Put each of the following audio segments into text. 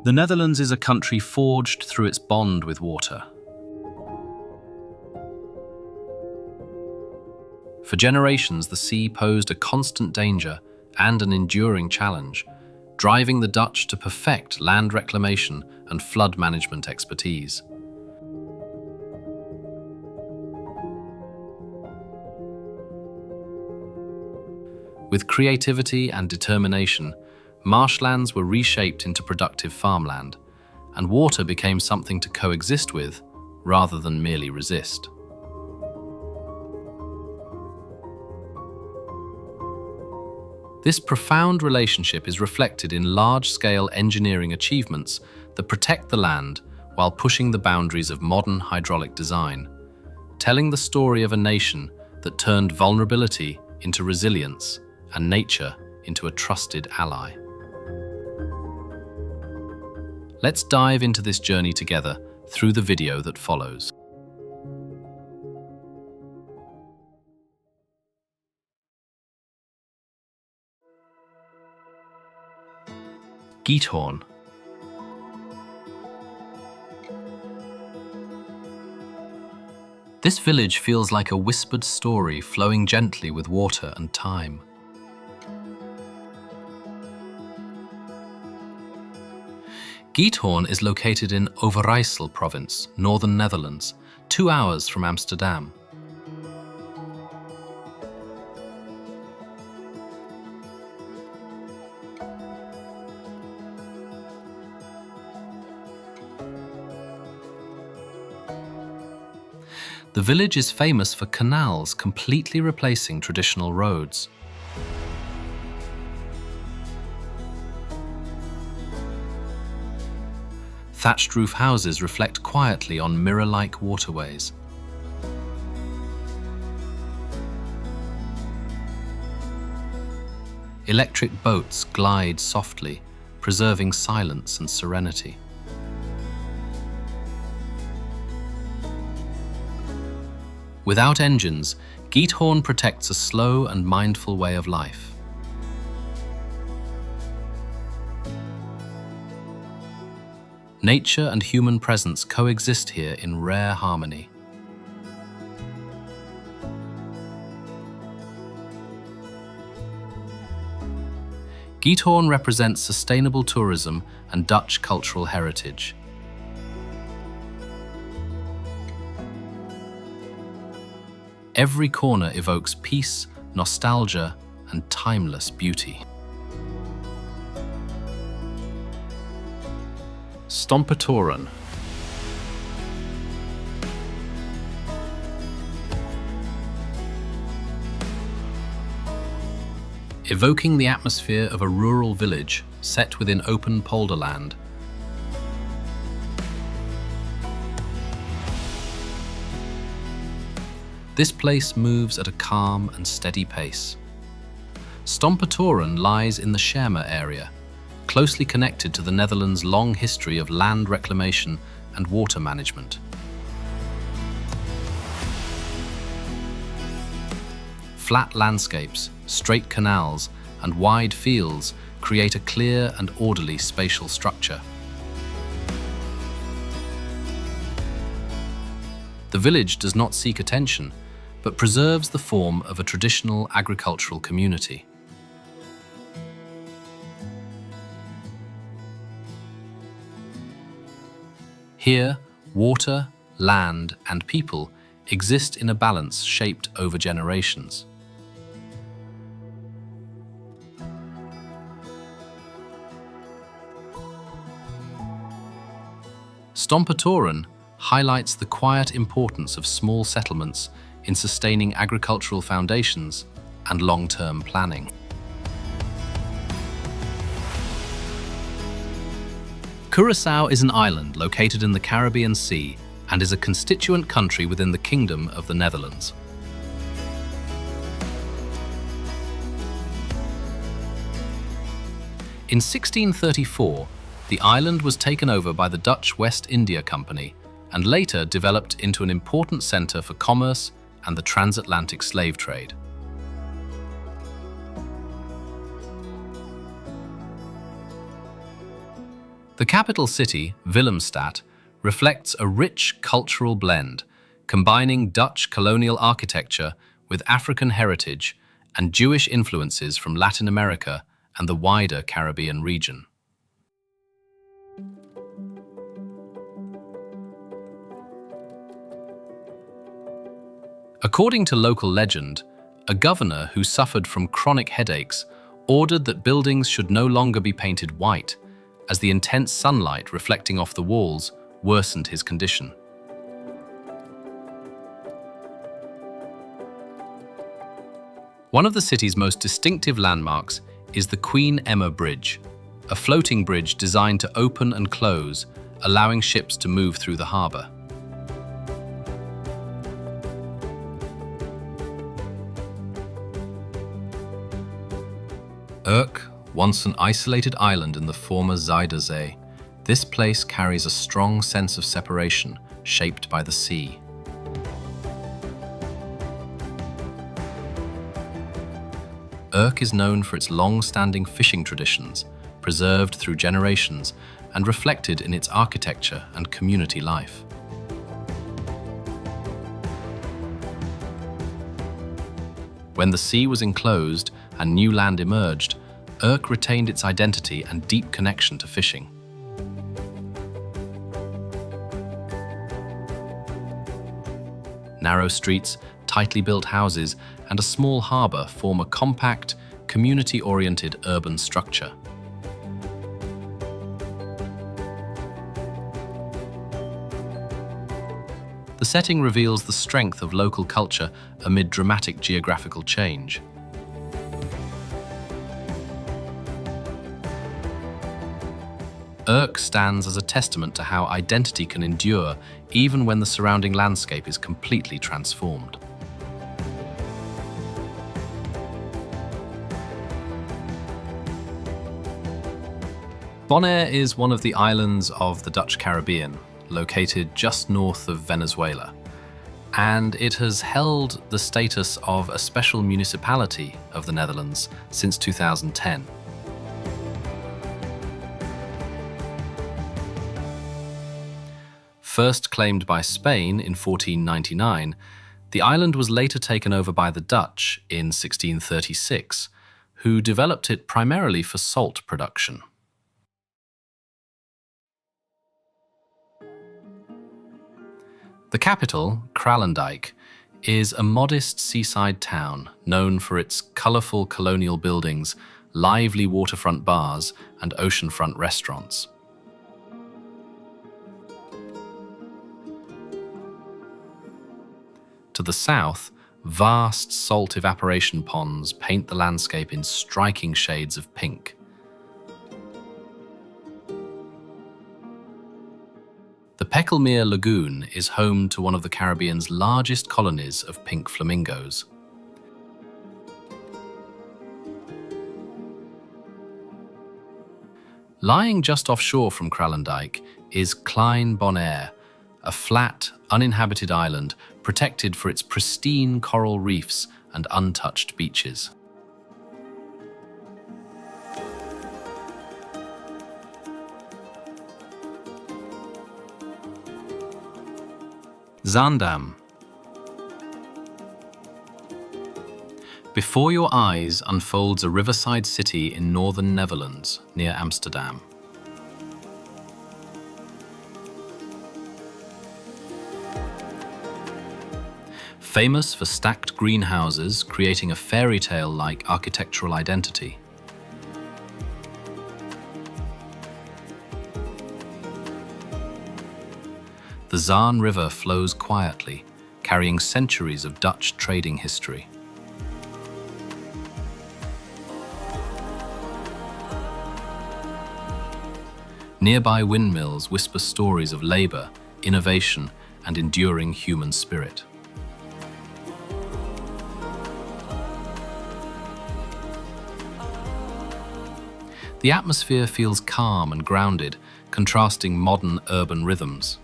The Netherlands is a country forged through its bond with water. For generations, the sea posed a constant danger and an enduring challenge, driving the Dutch to perfect land reclamation and flood management expertise. With creativity and determination, marshlands were reshaped into productive farmland, and water became something to coexist with rather than merely resist. This profound relationship is reflected in large-scale engineering achievements that protect the land while pushing the boundaries of modern hydraulic design, telling the story of a nation that turned vulnerability into resilience and nature into a trusted ally. Let's dive into this journey together through the video that follows. Giethoorn. This village feels like a whispered story flowing gently with water and time. Giethoorn is located in Overijssel province, northern Netherlands, 2 hours from Amsterdam. The village is famous for canals completely replacing traditional roads. Thatched roof houses reflect quietly on mirror-like waterways. Electric boats glide softly, preserving silence and serenity. Without engines, Giethoorn protects a slow and mindful way of life. Nature and human presence coexist here in rare harmony. Giethoorn represents sustainable tourism and Dutch cultural heritage. Every corner evokes peace, nostalgia, and timeless beauty. Stompetoren. Evoking the atmosphere of a rural village set within open polderland. This place moves at a calm and steady pace. Stompetoren lies in the Schermer area, closely connected to the Netherlands' long history of land reclamation and water management. Flat landscapes, straight canals, and wide fields create a clear and orderly spatial structure. The village does not seek attention, but preserves the form of a traditional agricultural community. Here, water, land, and people exist in a balance shaped over generations. Stompetoren highlights the quiet importance of small settlements in sustaining agricultural foundations and long-term planning. Curaçao is an island located in the Caribbean Sea and is a constituent country within the Kingdom of the Netherlands. In 1634, the island was taken over by the Dutch West India Company and later developed into an important centre for commerce and the transatlantic slave trade. The capital city, Willemstad, reflects a rich cultural blend, combining Dutch colonial architecture with African heritage and Jewish influences from Latin America and the wider Caribbean region. According to local legend, a governor who suffered from chronic headaches ordered that buildings should no longer be painted white, as the intense sunlight reflecting off the walls worsened his condition. One of the city's most distinctive landmarks is the Queen Emma Bridge, a floating bridge designed to open and close, allowing ships to move through the harbour. Urk, once an isolated island in the former Zuiderzee, this place carries a strong sense of separation shaped by the sea. Urk is known for its long-standing fishing traditions, preserved through generations and reflected in its architecture and community life. When the sea was enclosed and new land emerged, Urk retained its identity and deep connection to fishing. Narrow streets, tightly built houses, and a small harbour form a compact, community-oriented urban structure. The setting reveals the strength of local culture amid dramatic geographical change. Urk stands as a testament to how identity can endure even when the surrounding landscape is completely transformed. Bonaire is one of the islands of the Dutch Caribbean, located just north of Venezuela, and it has held the status of a special municipality of the Netherlands since 2010. First claimed by Spain in 1499, the island was later taken over by the Dutch in 1636, who developed it primarily for salt production. The capital, Kralendijk, is a modest seaside town known for its colourful colonial buildings, lively waterfront bars, and oceanfront restaurants. To the south, vast salt evaporation ponds paint the landscape in striking shades of pink. The Peckelmeer Lagoon is home to one of the Caribbean's largest colonies of pink flamingos. Lying just offshore from Kralendijk is Klein Bonaire, a flat, uninhabited island protected for its pristine coral reefs and untouched beaches. Zaandam. Before your eyes unfolds a riverside city in northern Netherlands, near Amsterdam. Famous for stacked greenhouses creating a fairy tale-like architectural identity. The Zaan River flows quietly, carrying centuries of Dutch trading history. Nearby windmills whisper stories of labour, innovation, and enduring human spirit. The atmosphere feels calm and grounded, contrasting modern urban rhythms.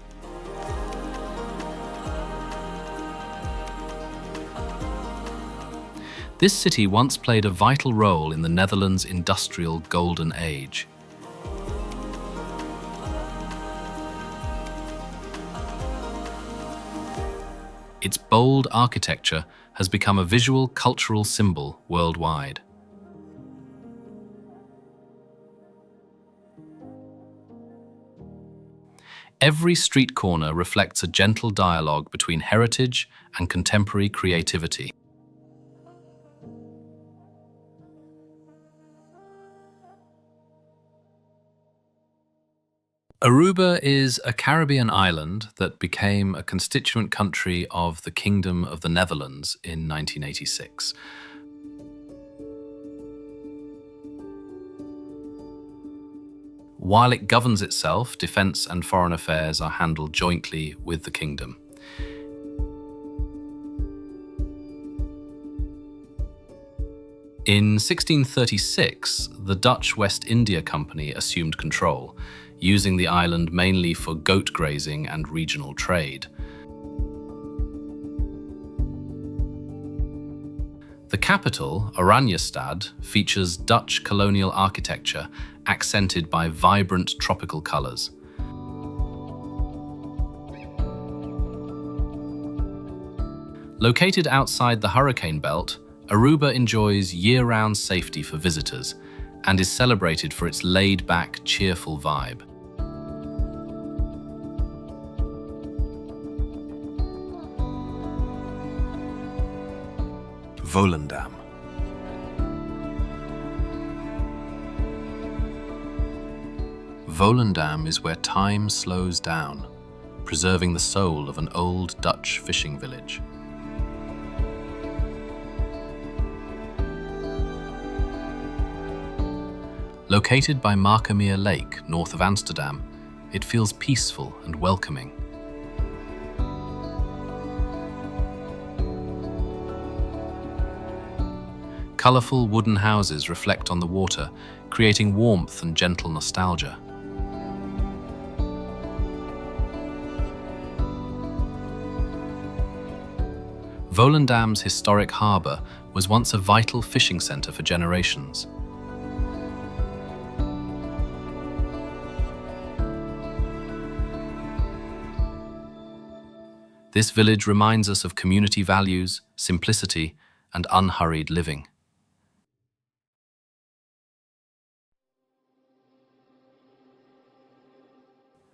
This city once played a vital role in the Netherlands' industrial golden age. Its bold architecture has become a visual cultural symbol worldwide. Every street corner reflects a gentle dialogue between heritage and contemporary creativity. Aruba is a Caribbean island that became a constituent country of the Kingdom of the Netherlands in 1986. While it governs itself, defence and foreign affairs are handled jointly with the kingdom. In 1636, the Dutch West India Company assumed control, using the island mainly for goat grazing and regional trade. The capital, Oranjestad, features Dutch colonial architecture accented by vibrant tropical colours. Located outside the hurricane belt, Aruba enjoys year-round safety for visitors and is celebrated for its laid-back, cheerful vibe. Volendam. Volendam is where time slows down, preserving the soul of an old Dutch fishing village. Located by Markermeer Lake, north of Amsterdam, it feels peaceful and welcoming. Colourful wooden houses reflect on the water, creating warmth and gentle nostalgia. Volendam's historic harbour was once a vital fishing centre for generations. This village reminds us of community values, simplicity, and unhurried living.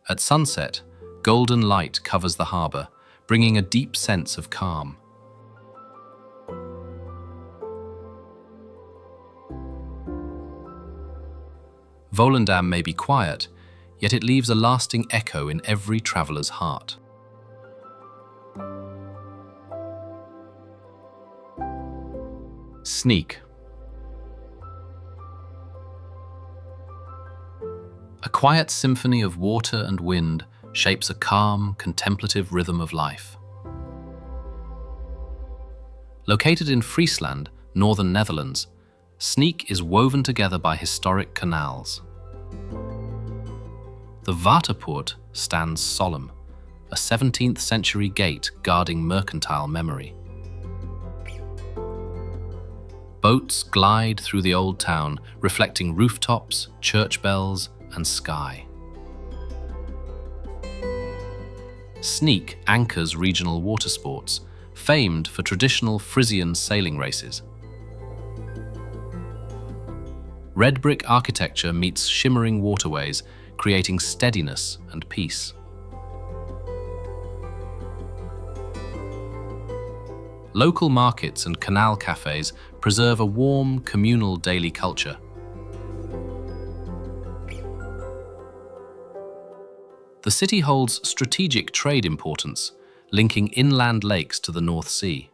At sunset, golden light covers the harbour, bringing a deep sense of calm. Volendam may be quiet, yet it leaves a lasting echo in every traveller's heart. Sneak. A quiet symphony of water and wind shapes a calm, contemplative rhythm of life. Located in Friesland, northern Netherlands, Sneek is woven together by historic canals. The Waterpoort stands solemn, a 17th century gate guarding mercantile memory. Boats glide through the old town, reflecting rooftops, church bells, and sky. Sneek anchors regional water sports, famed for traditional Frisian sailing races. Red brick architecture meets shimmering waterways, creating steadiness and peace. Local markets and canal cafes preserve a warm, communal daily culture. The city holds strategic trade importance, linking inland lakes to the North Sea.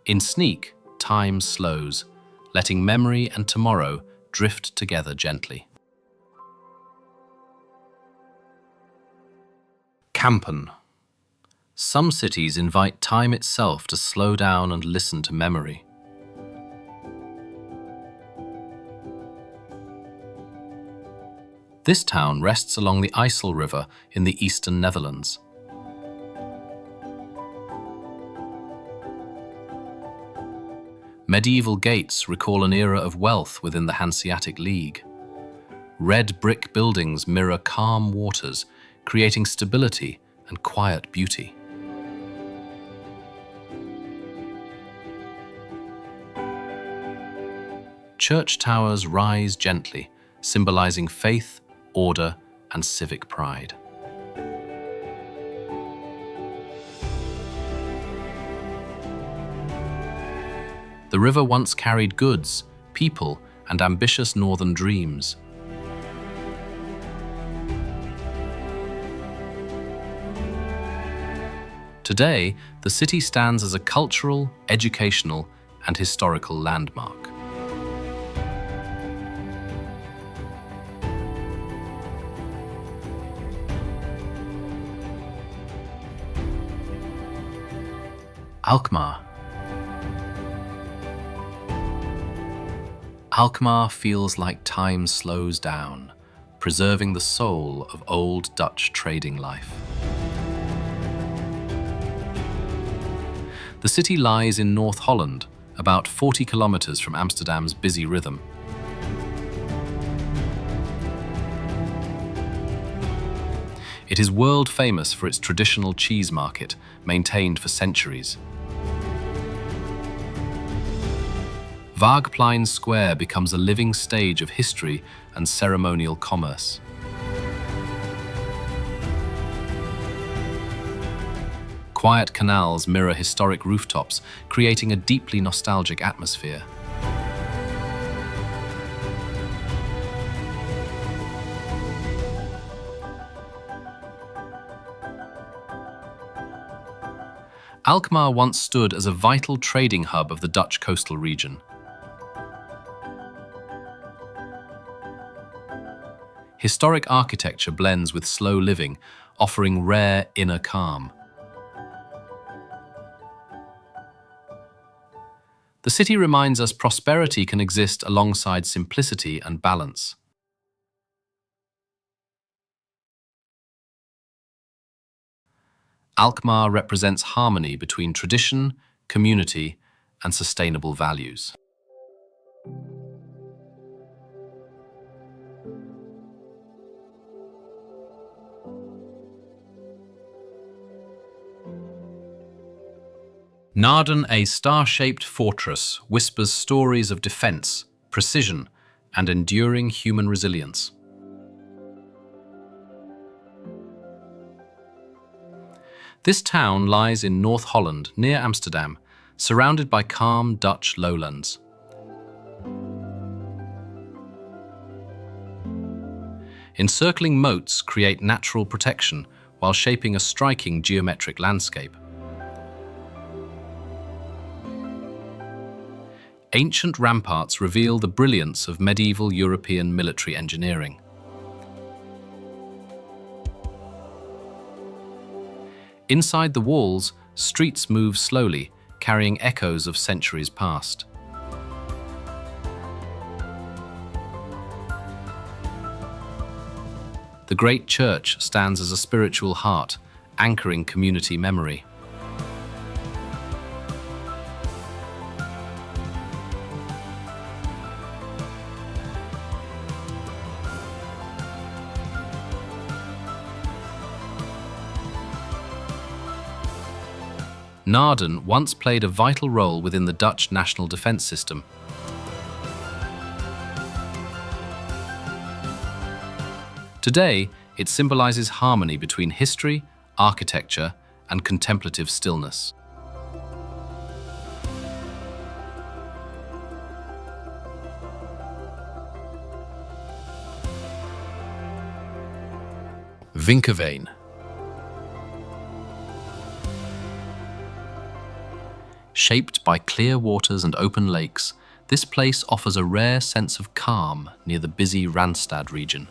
In Sneek, time slows, letting memory and tomorrow drift together gently. Kampen. Some cities invite time itself to slow down and listen to memory. This town rests along the IJssel River in the eastern Netherlands. Medieval gates recall an era of wealth within the Hanseatic League. Red brick buildings mirror calm waters, creating stability and quiet beauty. Church towers rise gently, symbolizing faith, order, and civic pride. The river once carried goods, people, and ambitious northern dreams. Today, the city stands as a cultural, educational, and historical landmark. Alkmaar. Alkmaar feels like time slows down, preserving the soul of old Dutch trading life. The city lies in North Holland, about 40 kilometers from Amsterdam's busy rhythm. It is world famous for its traditional cheese market, maintained for centuries. Waagplein Square becomes a living stage of history and ceremonial commerce. Quiet canals mirror historic rooftops, creating a deeply nostalgic atmosphere. Alkmaar once stood as a vital trading hub of the Dutch coastal region. Historic architecture blends with slow living, offering rare inner calm. The city reminds us prosperity can exist alongside simplicity and balance. Alkmaar represents harmony between tradition, community, and sustainable values. Naarden, a star-shaped fortress, whispers stories of defense, precision, and enduring human resilience. This town lies in North Holland, near Amsterdam, surrounded by calm Dutch lowlands. Encircling moats create natural protection while shaping a striking geometric landscape. Ancient ramparts reveal the brilliance of medieval European military engineering. Inside the walls, streets move slowly, carrying echoes of centuries past. The great church stands as a spiritual heart, anchoring community memory. Naarden once played a vital role within the Dutch national defense system. Today, it symbolizes harmony between history, architecture, and contemplative stillness. Vinkerveen. Shaped by clear waters and open lakes, this place offers a rare sense of calm near the busy Randstad region.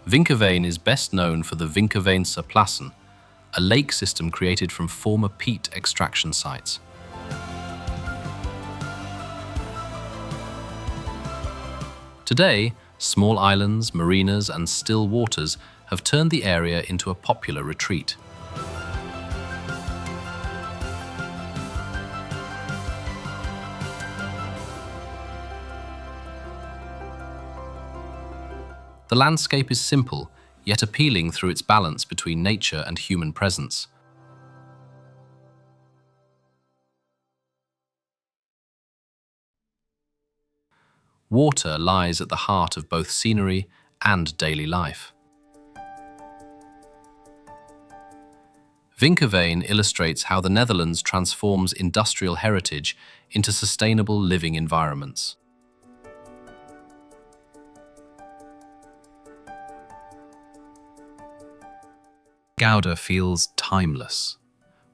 Vinkerveen is best known for the Vinkerveense Plassen, a lake system created from former peat extraction sites. Today, small islands, marinas, and still waters have turned the area into a popular retreat. The landscape is simple, yet appealing through its balance between nature and human presence. Water lies at the heart of both scenery and daily life. Vinkerveen illustrates how the Netherlands transforms industrial heritage into sustainable living environments. Gouda feels timeless,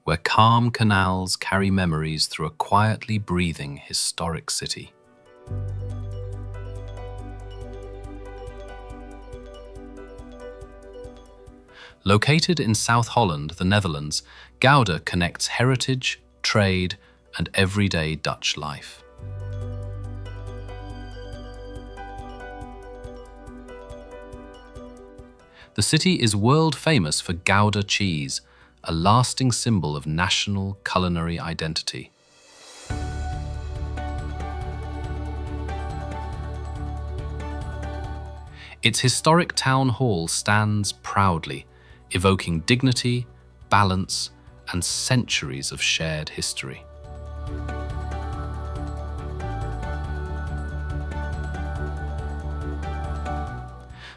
where calm canals carry memories through a quietly breathing historic city. Located in South Holland, the Netherlands, Gouda connects heritage, trade, and everyday Dutch life. The city is world famous for Gouda cheese, a lasting symbol of national culinary identity. Its historic town hall stands proudly, evoking dignity, balance, and centuries of shared history.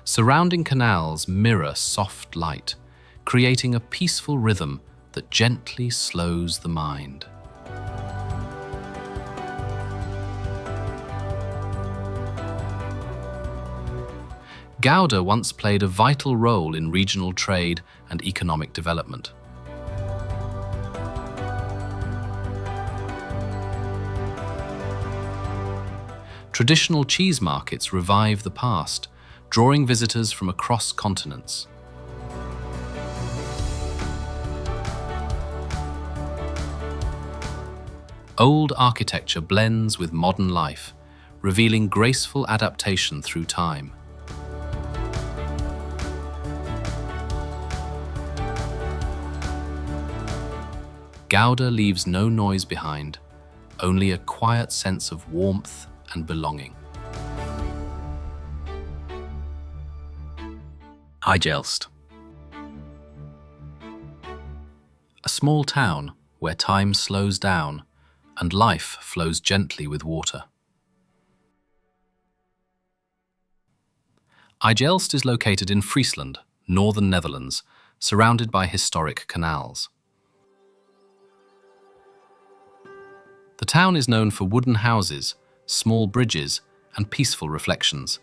Surrounding canals mirror soft light, creating a peaceful rhythm that gently slows the mind. Gouda once played a vital role in regional trade and economic development. Traditional cheese markets revive the past, drawing visitors from across continents. Old architecture blends with modern life, revealing graceful adaptation through time. Gouda leaves no noise behind, only a quiet sense of warmth and belonging. Igelst. A small town where time slows down and life flows gently with water. Igelst is located in Friesland, northern Netherlands, surrounded by historic canals. The town is known for wooden houses, small bridges, and peaceful reflections.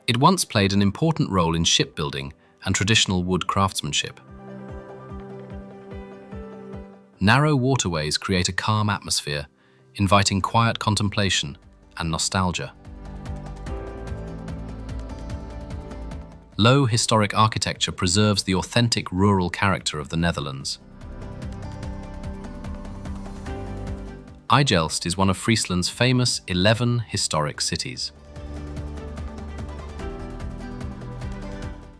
It once played an important role in shipbuilding and traditional wood craftsmanship. Narrow waterways create a calm atmosphere, inviting quiet contemplation and nostalgia. Low historic architecture preserves the authentic rural character of the Netherlands. Igelst is one of Friesland's famous 11 historic cities.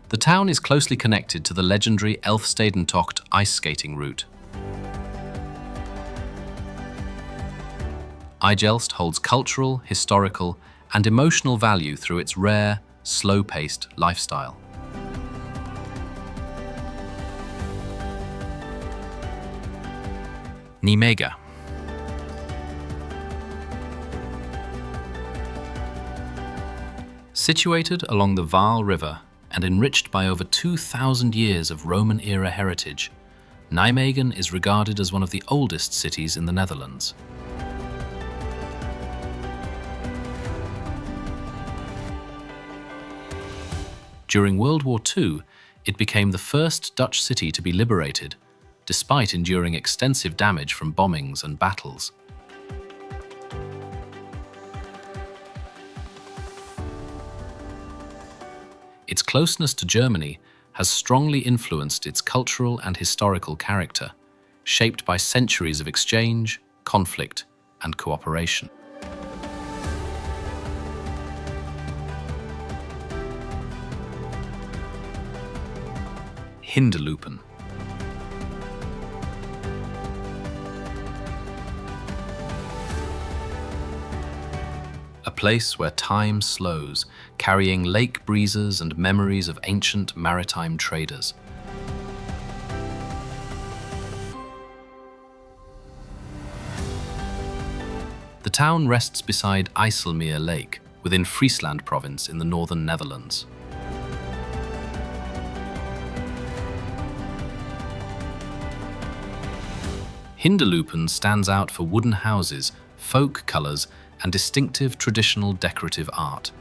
The town is closely connected to the legendary Elfstedentocht ice skating route. Igelst holds cultural, historical, and emotional value through its rare, slow-paced lifestyle. Nijmegen. Situated along the Vaal River and enriched by over 2,000 years of Roman-era heritage, Nijmegen is regarded as one of the oldest cities in the Netherlands. During World War II, it became the first Dutch city to be liberated, despite enduring extensive damage from bombings and battles. Its closeness to Germany has strongly influenced its cultural and historical character, shaped by centuries of exchange, conflict, and cooperation. Hinderlopen. A place where time slows, carrying lake breezes and memories of ancient maritime traders. The town rests beside IJsselmeer Lake, within Friesland province in the northern Netherlands. Hinderlopen stands out for wooden houses, folk colours, and distinctive traditional decorative art.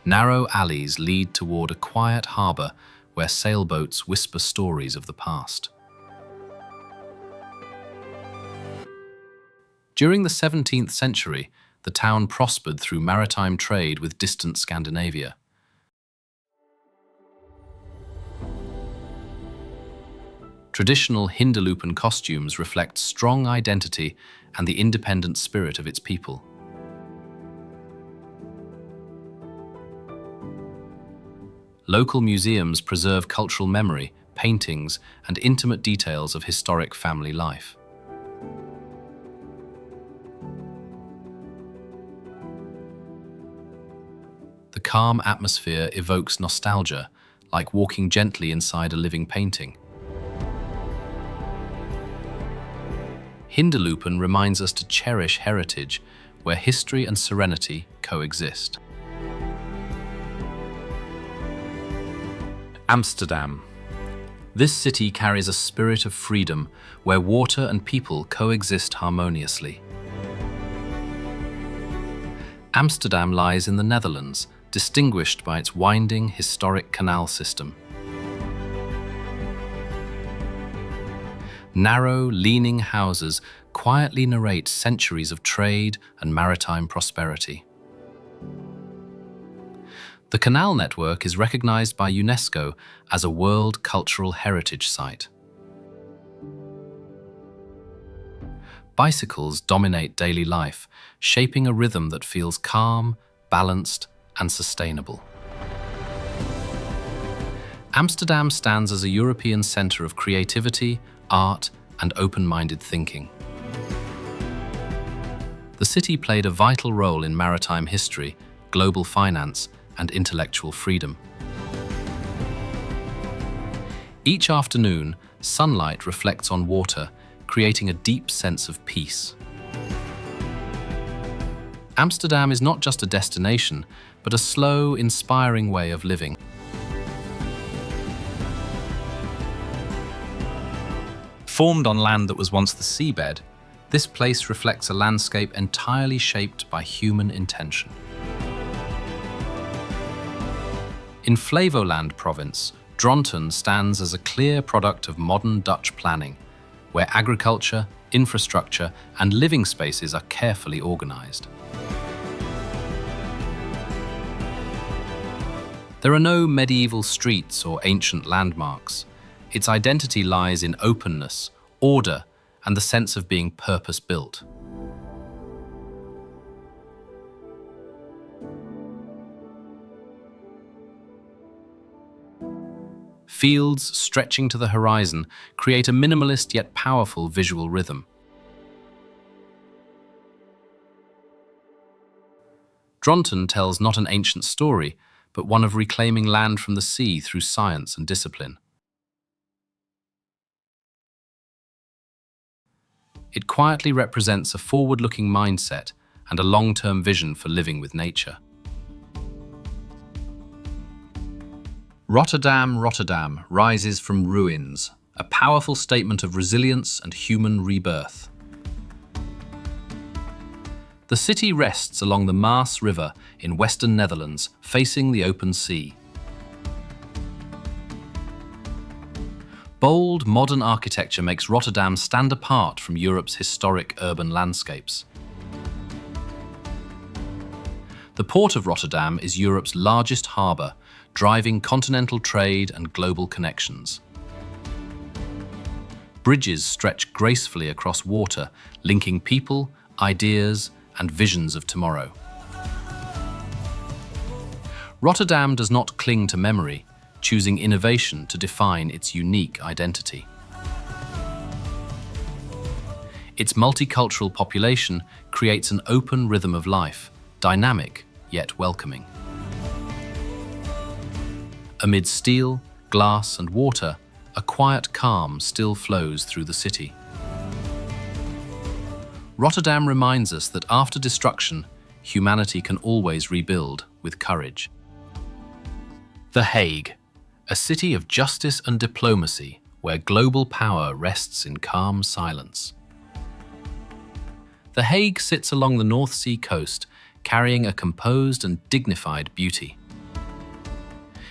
Narrow alleys lead toward a quiet harbour where sailboats whisper stories of the past. During the 17th century, the town prospered through maritime trade with distant Scandinavia. Traditional Hinderlopen costumes reflect strong identity and the independent spirit of its people. Local museums preserve cultural memory, paintings, and intimate details of historic family life. The calm atmosphere evokes nostalgia, like walking gently inside a living painting. Hinderlopen reminds us to cherish heritage, where history and serenity coexist. Amsterdam. This city carries a spirit of freedom, where water and people coexist harmoniously. Amsterdam lies in the Netherlands, distinguished by its winding, historic canal system. Narrow, leaning houses quietly narrate centuries of trade and maritime prosperity. The canal network is recognized by UNESCO as a World Cultural Heritage Site. Bicycles dominate daily life, shaping a rhythm that feels calm, balanced, and sustainable. Amsterdam stands as a European center of creativity, art, and open-minded thinking. The city played a vital role in maritime history, global finance, and intellectual freedom. Each afternoon, sunlight reflects on water, creating a deep sense of peace. Amsterdam is not just a destination, but a slow, inspiring way of living. Formed on land that was once the seabed, this place reflects a landscape entirely shaped by human intention. In Flevoland province, Dronten stands as a clear product of modern Dutch planning, where agriculture, infrastructure, and living spaces are carefully organized. There are no medieval streets or ancient landmarks. Its identity lies in openness, order, and the sense of being purpose-built. Fields stretching to the horizon create a minimalist yet powerful visual rhythm. Dronten tells not an ancient story, but one of reclaiming land from the sea through science and discipline. It quietly represents a forward-looking mindset and a long-term vision for living with nature. Rotterdam, Rotterdam rises from ruins, a powerful statement of resilience and human rebirth. The city rests along the Maas River in western Netherlands, facing the open sea. Bold, modern architecture makes Rotterdam stand apart from Europe's historic urban landscapes. The port of Rotterdam is Europe's largest harbour, driving continental trade and global connections. Bridges stretch gracefully across water, linking people, ideas, and visions of tomorrow. Rotterdam does not cling to memory, choosing innovation to define its unique identity. Its multicultural population creates an open rhythm of life, dynamic yet welcoming. Amid steel, glass, and water, a quiet calm still flows through the city. Rotterdam reminds us that after destruction, humanity can always rebuild with courage. The Hague, a city of justice and diplomacy where global power rests in calm silence. The Hague sits along the North Sea coast, carrying a composed and dignified beauty.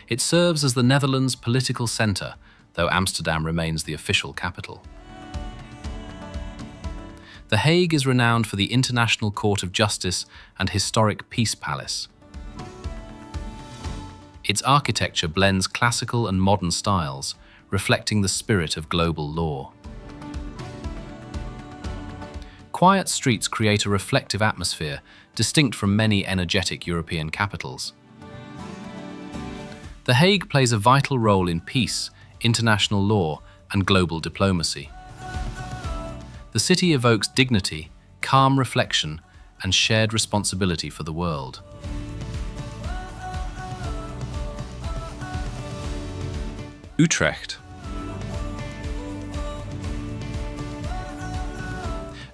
It serves as the Netherlands' political centre, though Amsterdam remains the official capital. The Hague is renowned for the International Court of Justice and historic Peace Palace. Its architecture blends classical and modern styles, reflecting the spirit of global law. Quiet streets create a reflective atmosphere, distinct from many energetic European capitals. The Hague plays a vital role in peace, international law, and global diplomacy. The city evokes dignity, calm reflection, and shared responsibility for the world. Utrecht.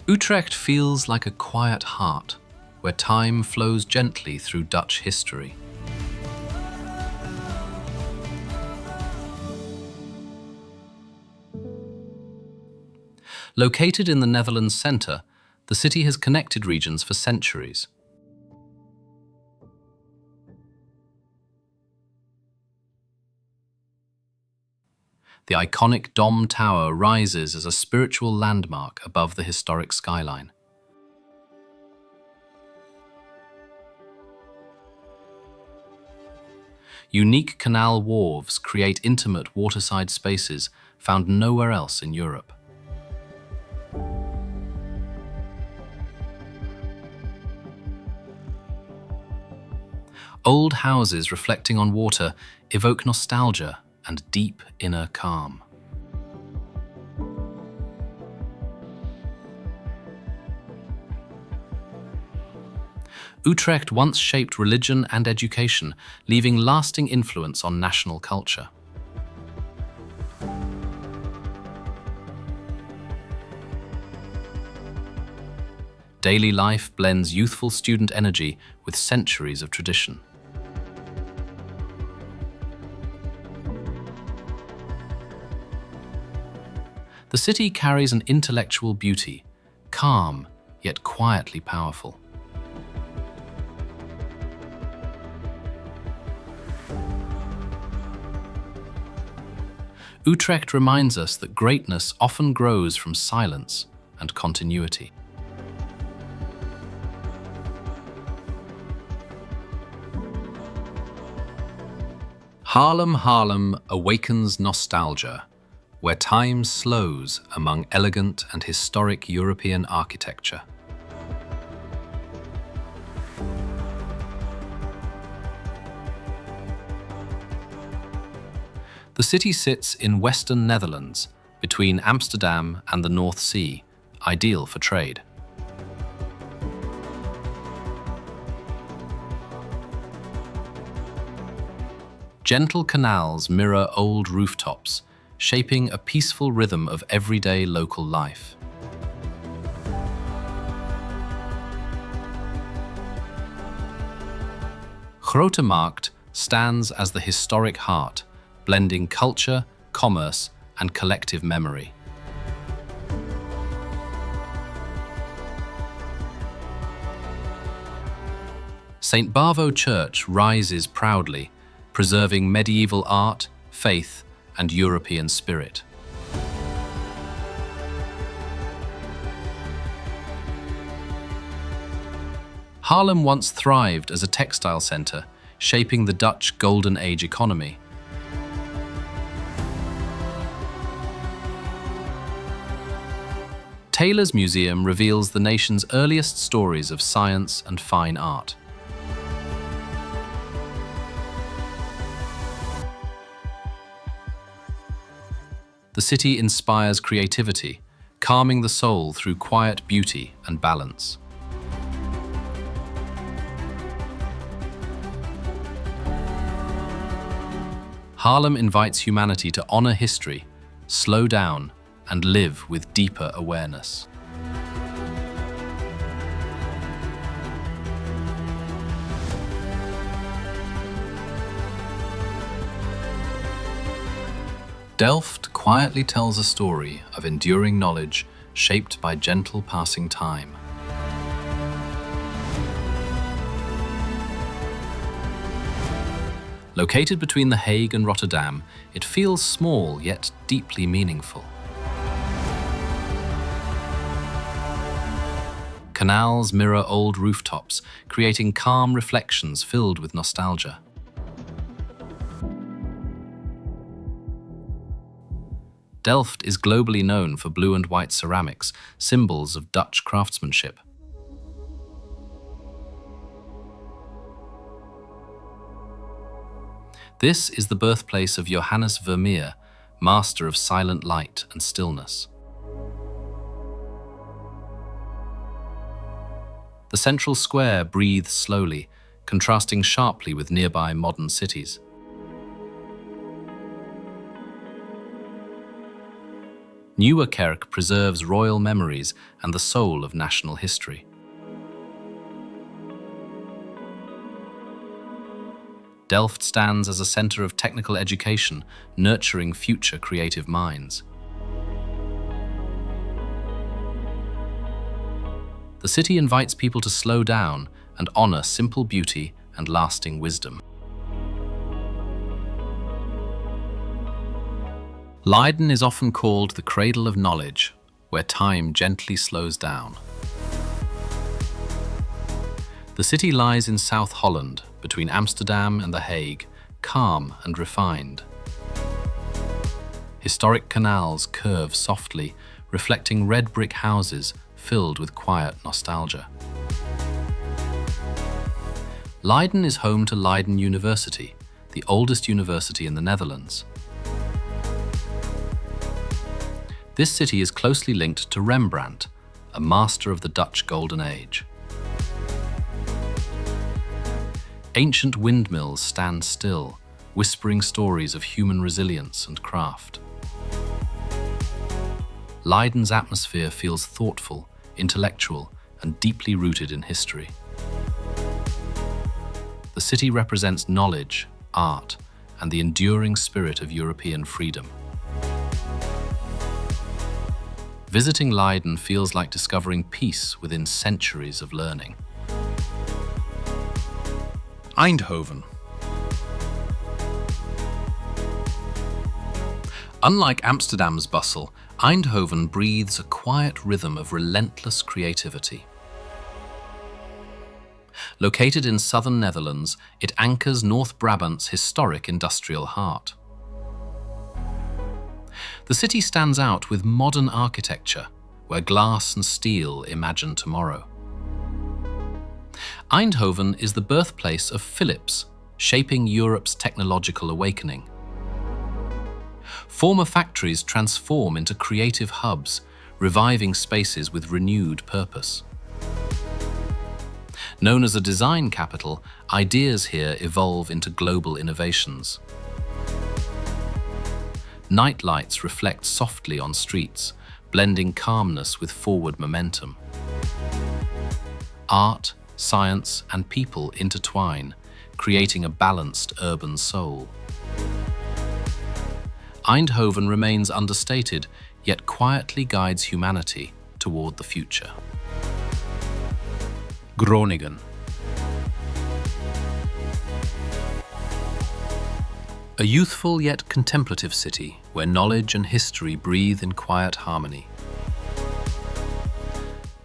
Utrecht feels like a quiet heart, where time flows gently through Dutch history. Located in the Netherlands' centre, the city has connected regions for centuries. The iconic Dom Tower rises as a spiritual landmark above the historic skyline. Unique canal wharves create intimate waterside spaces found nowhere else in Europe. Old houses reflecting on water evoke nostalgia and deep inner calm. Utrecht once shaped religion and education, leaving lasting influence on national culture. Daily life blends youthful student energy with centuries of tradition. The city carries an intellectual beauty, calm yet quietly powerful. Utrecht reminds us that greatness often grows from silence and continuity. Haarlem awakens nostalgia, where time slows among elegant and historic European architecture. The city sits in western Netherlands, between Amsterdam and the North Sea, ideal for trade. Gentle canals mirror old rooftops, shaping a peaceful rhythm of everyday local life. Grote Markt stands as the historic heart, blending culture, commerce, and collective memory. St. Bavo Church rises proudly, preserving medieval art, faith, and European spirit. Haarlem once thrived as a textile centre, shaping the Dutch Golden Age economy. Taylor's Museum reveals the nation's earliest stories of science and fine art. The city inspires creativity, calming the soul through quiet beauty and balance. Haarlem invites humanity to honor history, slow down, and live with deeper awareness. Delft quietly tells a story of enduring knowledge shaped by gentle passing time. Located between The Hague and Rotterdam, it feels small yet deeply meaningful. Canals mirror old rooftops, creating calm reflections filled with nostalgia. Delft is globally known for blue and white ceramics, symbols of Dutch craftsmanship. This is the birthplace of Johannes Vermeer, master of silent light and stillness. The central square breathes slowly, contrasting sharply with nearby modern cities. Nieuwerkerk preserves royal memories and the soul of national history. Delft stands as a center of technical education, nurturing future creative minds. The city invites people to slow down and honor simple beauty and lasting wisdom. Leiden is often called the cradle of knowledge, where time gently slows down. The city lies in South Holland, between Amsterdam and The Hague, calm and refined. Historic canals curve softly, reflecting red brick houses filled with quiet nostalgia. Leiden is home to Leiden University, the oldest university in the Netherlands. This city is closely linked to Rembrandt, a master of the Dutch Golden Age. Ancient windmills stand still, whispering stories of human resilience and craft. Leiden's atmosphere feels thoughtful, intellectual, and deeply rooted in history. The city represents knowledge, art, and the enduring spirit of European freedom. Visiting Leiden feels like discovering peace within centuries of learning. Eindhoven. Unlike Amsterdam's bustle, Eindhoven breathes a quiet rhythm of relentless creativity. Located in southern Netherlands, it anchors North Brabant's historic industrial heart. The city stands out with modern architecture, where glass and steel imagine tomorrow. Eindhoven is the birthplace of Philips, shaping Europe's technological awakening. Former factories transform into creative hubs, reviving spaces with renewed purpose. Known as a design capital, ideas here evolve into global innovations. Night lights reflect softly on streets, blending calmness with forward momentum. Art, science, and people intertwine, creating a balanced urban soul. Eindhoven remains understated, yet quietly guides humanity toward the future. Groningen. A youthful yet contemplative city where knowledge and history breathe in quiet harmony.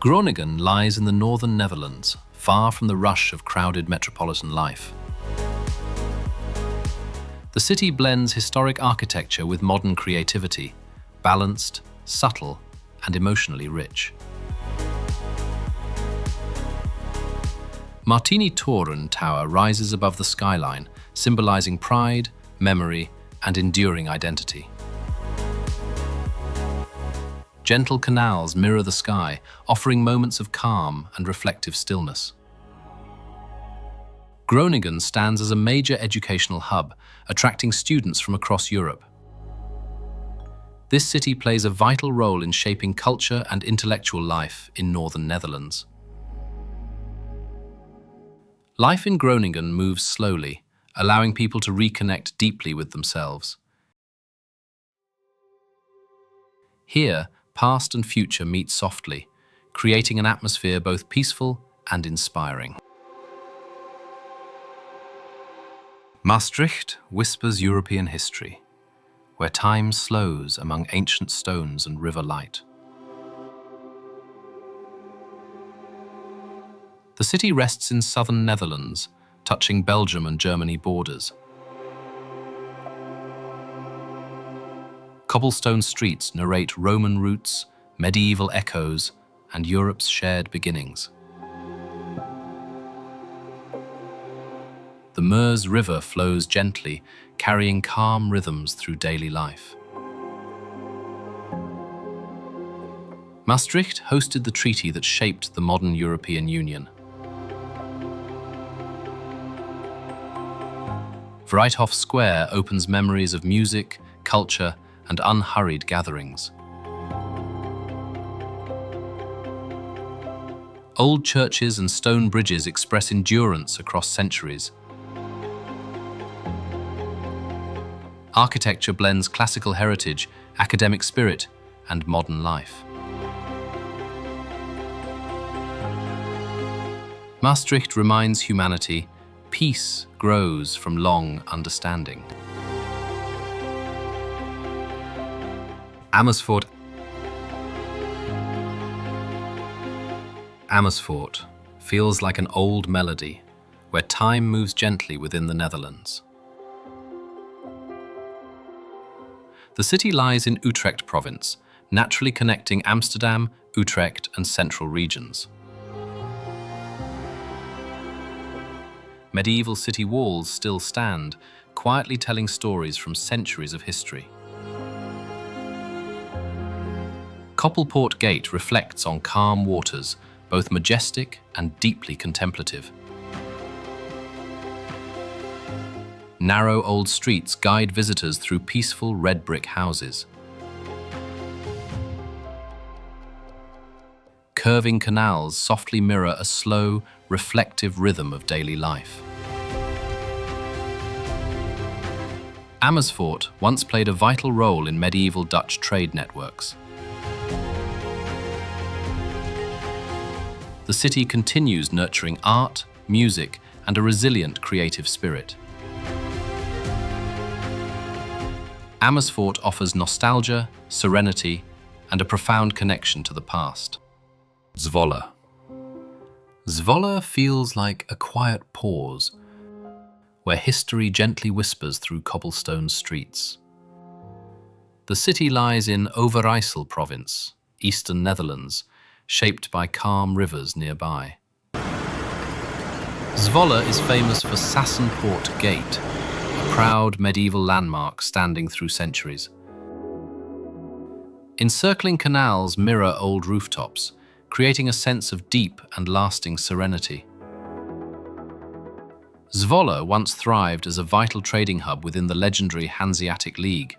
Groningen lies in the northern Netherlands, far from the rush of crowded metropolitan life. The city blends historic architecture with modern creativity, balanced, subtle, and emotionally rich. Martini Toren Tower rises above the skyline, symbolizing pride, memory, and enduring identity. Gentle canals mirror the sky, offering moments of calm and reflective stillness. Groningen stands as a major educational hub, attracting students from across Europe. This city plays a vital role in shaping culture and intellectual life in northern Netherlands. Life in Groningen moves slowly, allowing people to reconnect deeply with themselves. Here, past and future meet softly, creating an atmosphere both peaceful and inspiring. Maastricht whispers European history, where time slows among ancient stones and river light. The city rests in southern Netherlands, touching Belgium and Germany borders. Cobblestone streets narrate Roman roots, medieval echoes, and Europe's shared beginnings. The Meuse River flows gently, carrying calm rhythms through daily life. Maastricht hosted the treaty that shaped the modern European Union. Vrijthof Square opens memories of music, culture, and unhurried gatherings. Old churches and stone bridges express endurance across centuries. Architecture blends classical heritage, academic spirit, and modern life. Maastricht reminds humanity, peace grows from long understanding. Amersfoort. Amersfoort feels like an old melody, where time moves gently within the Netherlands. The city lies in Utrecht province, naturally connecting Amsterdam, Utrecht, and central regions. Medieval city walls still stand, quietly telling stories from centuries of history. Koppelpoort Gate reflects on calm waters, both majestic and deeply contemplative. Narrow old streets guide visitors through peaceful red brick houses. Curving canals softly mirror a slow, reflective rhythm of daily life. Amersfoort once played a vital role in medieval Dutch trade networks. The city continues nurturing art, music, and a resilient creative spirit. Amersfoort offers nostalgia, serenity, and a profound connection to the past. Zwolle. Zwolle feels like a quiet pause, where history gently whispers through cobblestone streets. The city lies in Overijssel province, eastern Netherlands, shaped by calm rivers nearby. Zwolle is famous for Sassenpoort Gate, a proud medieval landmark standing through centuries. Encircling canals mirror old rooftops, creating a sense of deep and lasting serenity. Zwolle once thrived as a vital trading hub within the legendary Hanseatic League.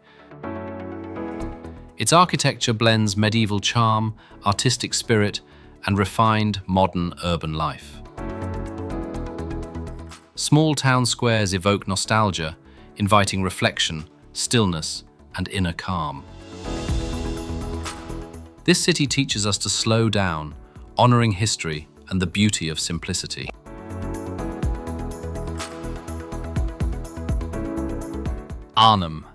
Its architecture blends medieval charm, artistic spirit, and refined modern urban life. Small town squares evoke nostalgia, inviting reflection, stillness, and inner calm. This city teaches us to slow down, honoring history and the beauty of simplicity. Arnhem.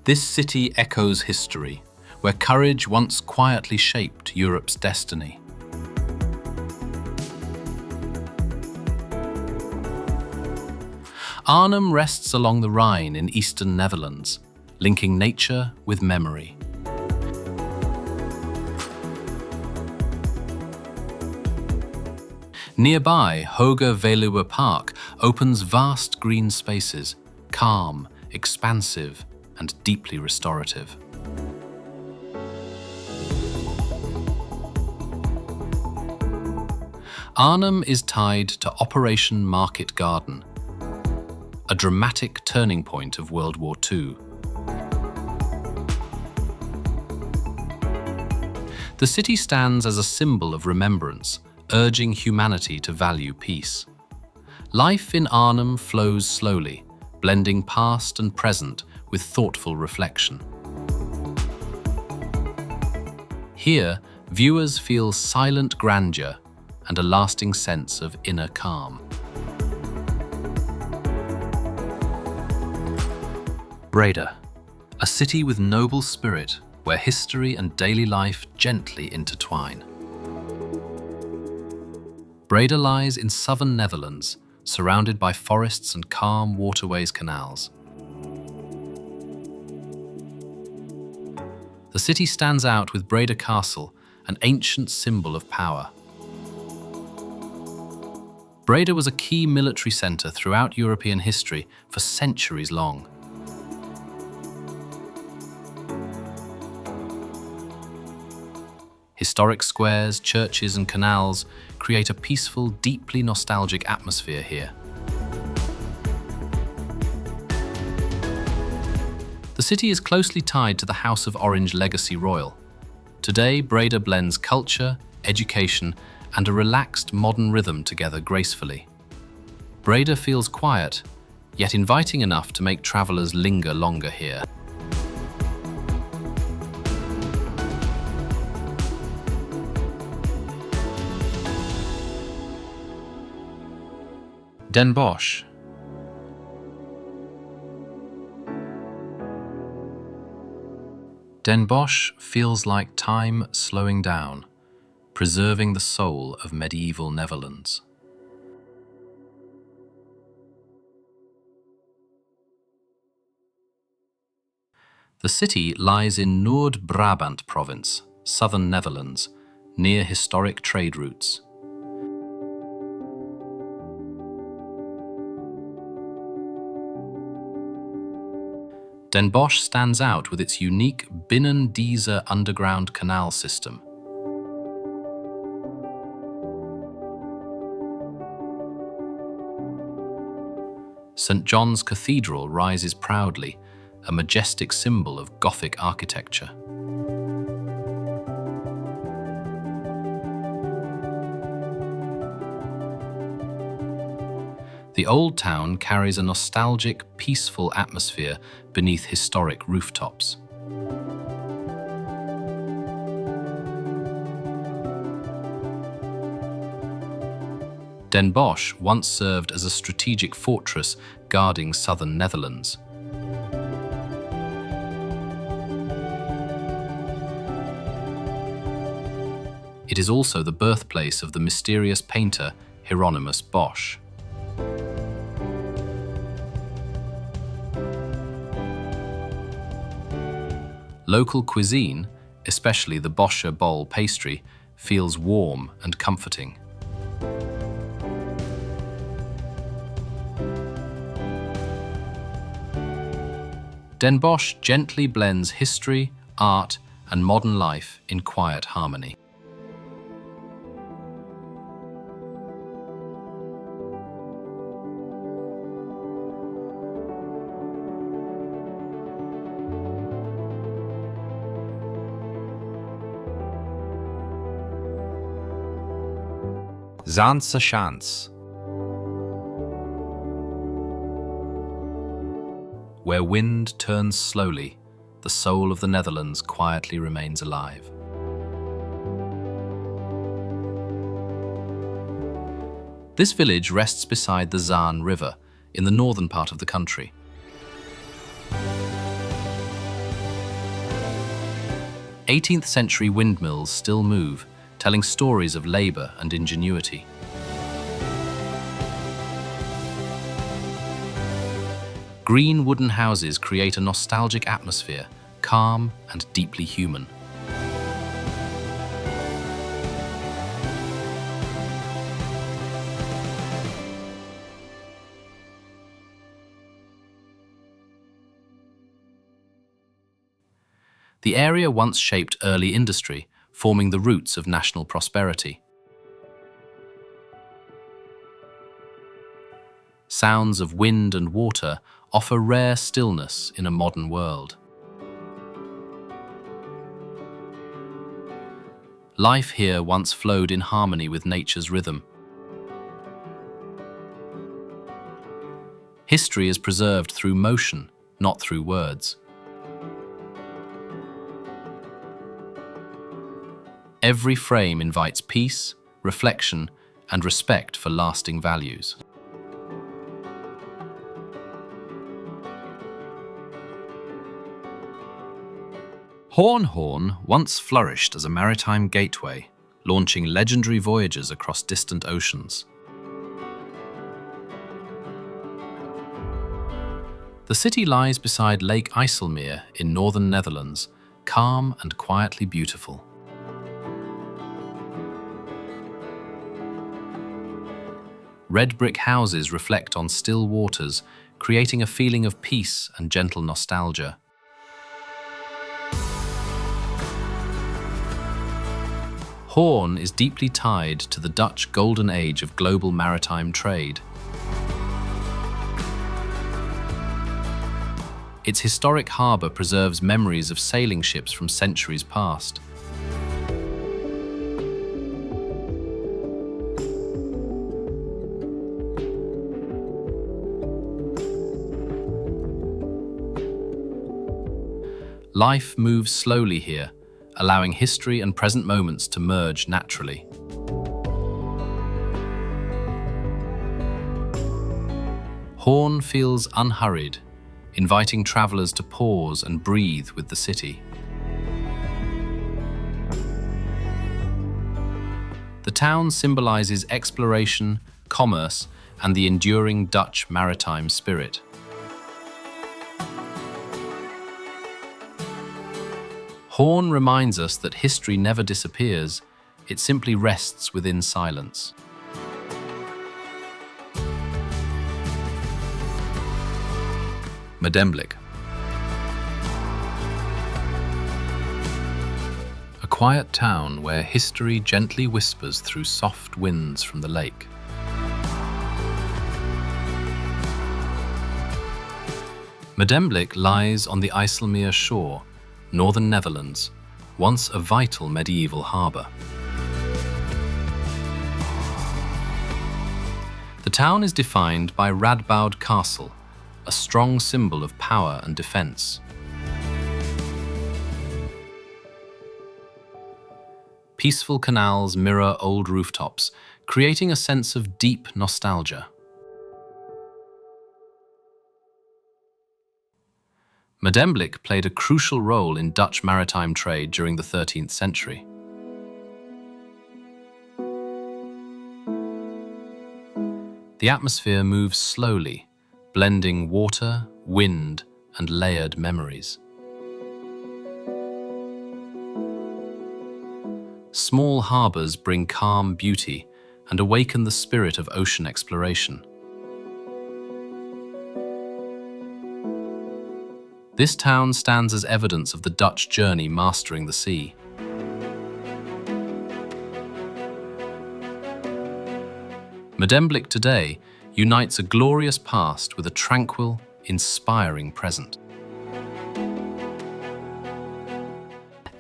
This city echoes history, where courage once quietly shaped Europe's destiny. Arnhem rests along the Rhine in eastern Netherlands, linking nature with memory. Nearby, Hoge Veluwe Park opens vast green spaces, calm, expansive, and deeply restorative. Arnhem is tied to Operation Market Garden, a dramatic turning point of World War II. The city stands as a symbol of remembrance, urging humanity to value peace. Life in Arnhem flows slowly, blending past and present with thoughtful reflection. Here, viewers feel silent grandeur and a lasting sense of inner calm. Breda, a city with noble spirit where history and daily life gently intertwine. Breda lies in southern Netherlands, surrounded by forests and calm waterways canals. The city stands out with Breda Castle, an ancient symbol of power. Breda was a key military centre throughout European history for centuries long. Historic squares, churches and canals create a peaceful, deeply nostalgic atmosphere here. The city is closely tied to the House of Orange legacy royal. Today, Breda blends culture, education, and a relaxed modern rhythm together gracefully. Breda feels quiet, yet inviting enough to make travelers linger longer here. Den Bosch. Den Bosch feels like time slowing down, preserving the soul of medieval Netherlands. The city lies in Noord-Brabant province, southern Netherlands, near historic trade routes. Den Bosch stands out with its unique Binnen Diese underground canal system. St. John's Cathedral rises proudly, a majestic symbol of Gothic architecture. The old town carries a nostalgic, peaceful atmosphere beneath historic rooftops. Den Bosch once served as a strategic fortress guarding southern Netherlands. It is also the birthplace of the mysterious painter Hieronymus Bosch. Local cuisine, especially the Boscher bol pastry, feels warm and comforting. Den Bosch gently blends history, art, and modern life in quiet harmony. Zaanse Schans, Where wind turns slowly, the soul of the Netherlands quietly remains alive. This village rests beside the Zaan River in the northern part of the country. Eighteenth-century windmills still move, telling stories of labour and ingenuity. Green wooden houses create a nostalgic atmosphere, calm and deeply human. The area once shaped early industry, forming the roots of national prosperity. sounds of wind and water offer rare stillness in a modern world. Life here once flowed in harmony with nature's rhythm. History is preserved through motion, not through words. Every frame invites peace, reflection, and respect for lasting values. Horn once flourished as a maritime gateway, launching legendary voyages across distant oceans. The city lies beside Lake IJsselmeer in northern Netherlands, calm and quietly beautiful. Red brick houses reflect on still waters, creating a feeling of peace and gentle nostalgia. Hoorn is deeply tied to the Dutch golden age of global maritime trade. Its historic harbour preserves memories of sailing ships from centuries past. Life moves slowly here, allowing history and present moments to merge naturally. Hoorn feels unhurried, inviting travelers to pause and breathe with the city. The town symbolizes exploration, commerce, and the enduring Dutch maritime spirit. Hoorn reminds us that history never disappears, it simply rests within silence. Medemblik. A quiet town where history gently whispers through soft winds from the lake. Medemblik lies on the IJsselmeer shore, northern Netherlands, once a vital medieval harbour. The town is defined by Radboud Castle, a strong symbol of power and defence. Peaceful canals mirror old rooftops, creating a sense of deep nostalgia. Medemblik played a crucial role in Dutch maritime trade during the 13th century. The atmosphere moves slowly, blending water, wind, and layered memories. Small harbours bring calm beauty and awaken the spirit of ocean exploration. This town stands as evidence of the Dutch journey mastering the sea. Medemblik today unites a glorious past with a tranquil, inspiring present.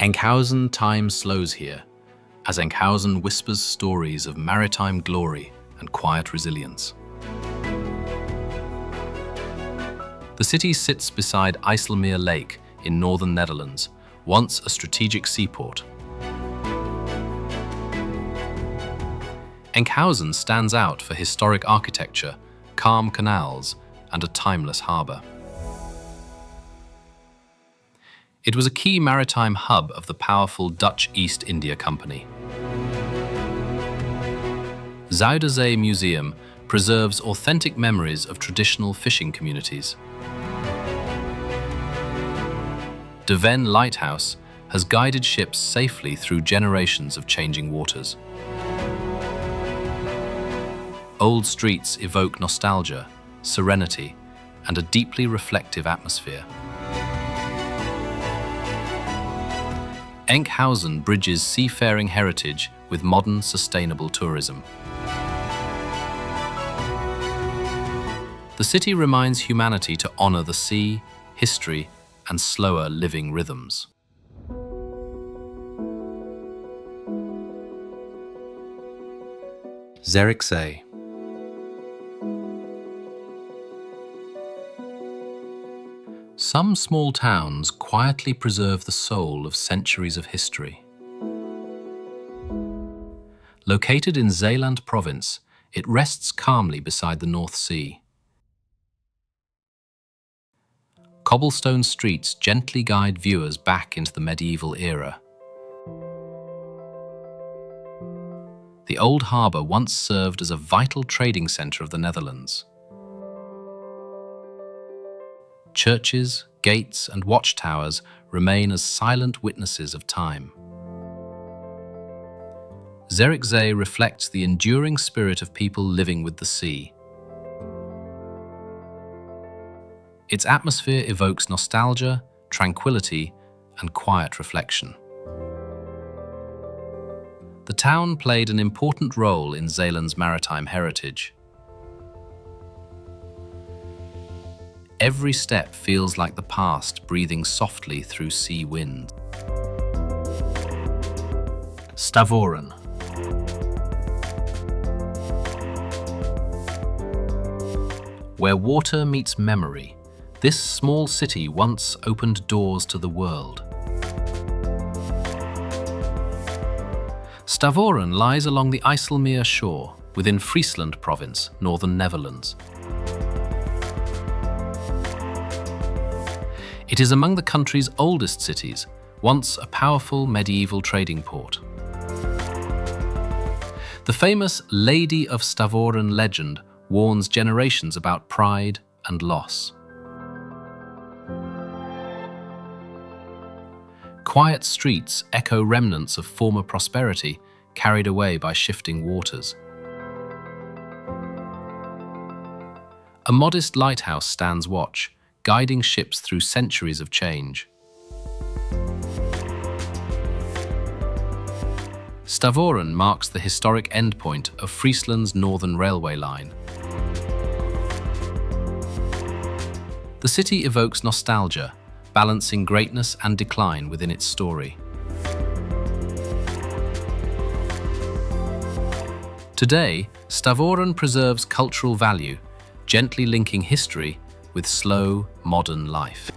Enkhuizen time slows here, as Enkhuizen whispers stories of maritime glory and quiet resilience. The city sits beside IJsselmeer Lake in northern Netherlands, once a strategic seaport. Enkhuizen stands out for historic architecture, calm canals, and a timeless harbour. It was a key maritime hub of the powerful Dutch East India Company. Zuiderzee Museum preserves authentic memories of traditional fishing communities. De Ven Lighthouse has guided ships safely through generations of changing waters. Old streets evoke nostalgia, serenity, and a deeply reflective atmosphere. Enkhuizen bridges seafaring heritage with modern, sustainable tourism. The city reminds humanity to honor the sea, history, and slower living rhythms. Zierikzee. Some small towns quietly preserve the soul of centuries of history. Located in Zeeland province, it rests calmly beside the North Sea. Cobblestone streets gently guide viewers back into the medieval era. The old harbour once served as a vital trading centre of the Netherlands. Churches, gates, and watchtowers remain as silent witnesses of time. Zierikzee reflects the enduring spirit of people living with the sea. Its atmosphere evokes nostalgia, tranquility, and quiet reflection. The town played an important role in Zeeland's maritime heritage. Every step feels like the past breathing softly through sea winds. Stavoren. Where water meets memory, this small city once opened doors to the world. Stavoren lies along the IJsselmeer shore within Friesland province, northern Netherlands. It is among the country's oldest cities, once a powerful medieval trading port. The famous Lady of Stavoren legend warns generations about pride and loss. Quiet streets echo remnants of former prosperity carried away by shifting waters. A modest lighthouse stands watch, guiding ships through centuries of change. Stavoren marks the historic endpoint of Friesland's northern railway line. The city evokes nostalgia, balancing greatness and decline within its story. Today, Stavoren preserves cultural value, gently linking history with slow, modern life.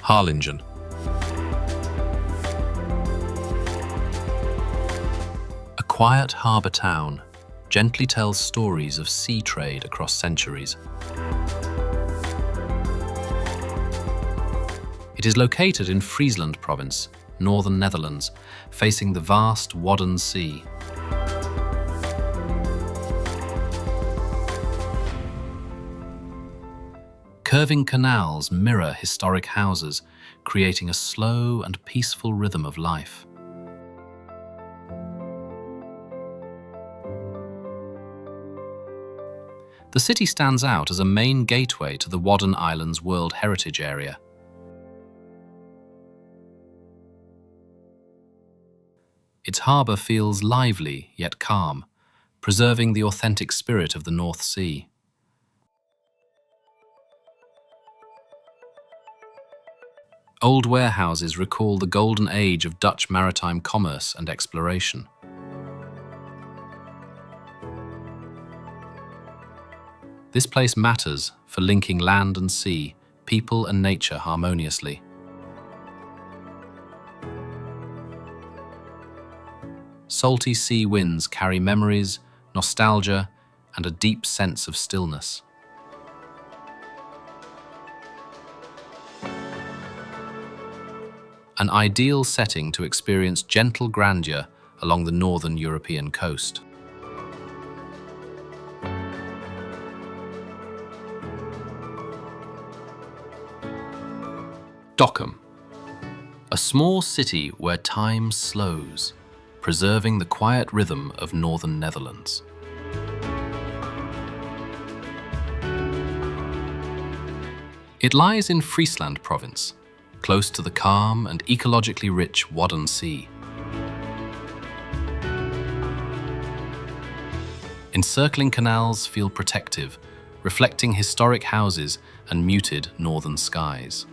Harlingen. A quiet harbour town gently tells stories of sea trade across centuries. It is located in Friesland province, northern Netherlands, facing the vast Wadden Sea. Curving canals mirror historic houses, creating a slow and peaceful rhythm of life. The city stands out as a main gateway to the Wadden Islands World Heritage Area. Its harbour feels lively yet calm, preserving the authentic spirit of the North Sea. Old warehouses recall the golden age of Dutch maritime commerce and exploration. This place matters for linking land and sea, people and nature harmoniously. Salty sea winds carry memories, nostalgia, and a deep sense of stillness. An ideal setting to experience gentle grandeur along the northern European coast. Dokkum, a small city where time slows, preserving the quiet rhythm of northern Netherlands. It lies in Friesland province, close to the calm and ecologically rich Wadden Sea. Encircling canals feel protective, reflecting historic houses and muted northern skies.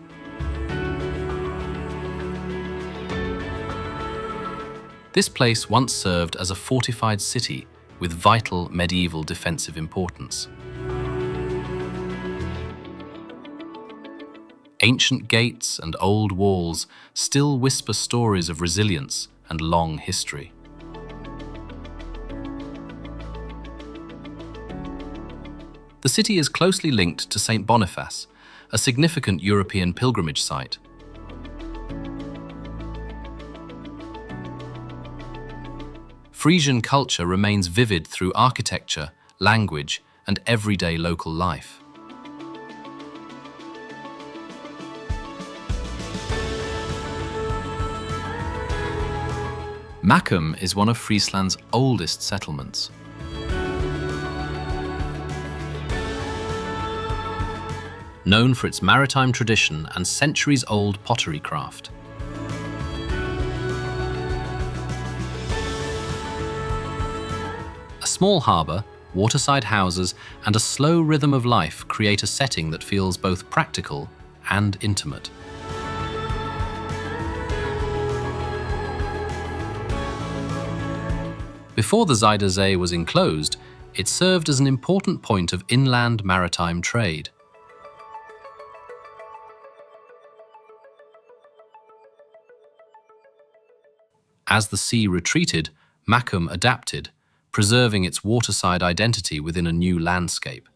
This place once served as a fortified city with vital medieval defensive importance. Ancient gates and old walls still whisper stories of resilience and long history. The city is closely linked to St. Boniface, a significant European pilgrimage site. Frisian culture remains vivid through architecture, language, and everyday local life. Macum is one of Friesland's oldest settlements. Known for its maritime tradition and centuries-old pottery craft. A small harbour, waterside houses, and a slow rhythm of life create a setting that feels both practical and intimate. Before the Zuider Zee was enclosed, it served as an important point of inland maritime trade. As the sea retreated, Macum adapted, preserving its waterside identity within a new landscape.